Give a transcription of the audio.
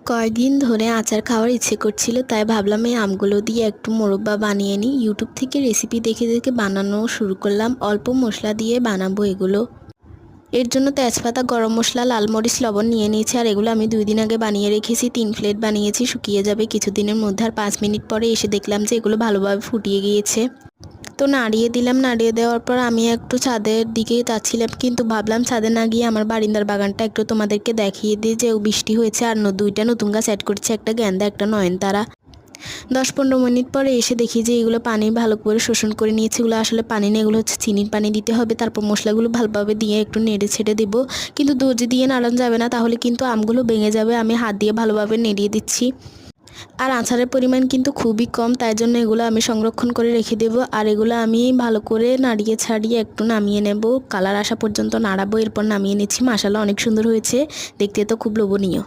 কয়েকদিন ধরে আচার খাওয়ার ইচ্ছে করছিল, তাই ভাবলাম এই আমগুলো দিয়ে একটু মোরব্বা বানিয়ে নিই। ইউটিউব থেকে রেসিপি দেখে দেখে বানানো শুরু করলাম। অল্প মশলা দিয়ে বানাবো এগুলো। এর জন্য তেজপাতা, গরম মশলা, লাল মরিচ, লবণ নিয়ে নিয়েছি। আর এগুলো আমি 2 দিন আগে বানিয়ে রেখেছি। 3 প্লেট বানিয়েছি, শুকিয়ে যাবে কিছুদিনের মধ্যে। আর 5 মিনিট পরে এসে দেখলাম যে এগুলো ভালোভাবে ফুটিয়ে গিয়েছে। তো নাড়িয়ে দিলাম। নাড়িয়ে দেওয়ার পর আমি একটু ছাদের দিকে যাচ্ছিলাম, কিন্তু ভাবলাম ছাদে না গিয়ে আমার বারিন্দার বাগানটা একটু তোমাদেরকে দেখিয়ে দিই যে বৃষ্টি হয়েছে। আর 2টা নতুন গাছ অ্যাড করছে, একটা গেন্দা, একটা নয়নতারা। 10-15 মিনিট পরে এসে দেখি যে এগুলো পানি ভালো করে শোষণ করে নিয়েছে। এগুলো আসলে পানি না, এগুলো হচ্ছে চিনির পানি দিতে হবে। তারপর মশলাগুলো ভালোভাবে দিয়ে একটু নেড়ে ছেড়ে দেবো, কিন্তু দর্জি দিয়ে নাড়ানো যাবে না, তাহলে কিন্তু আমগুলো ভেঙে যাবে। আমি হাত দিয়ে ভালোভাবে নেড়িয়ে দিচ্ছি। আর আচারের পরিমাণ কিন্তু খুবই কম, তাই জন্য এগুলো আমি সংরক্ষণ করে রেখে দেবো। আর এগুলো আমি ভালো করে নাড়িয়ে ছাড়িয়ে একটু নামিয়ে নেব, কালার আসা পর্যন্ত নাড়াবো। এরপর নামিয়ে নিচ্ছি। মাশাআল্লাহ অনেক সুন্দর হয়েছে, দেখতে তো খুব লোভনীয়।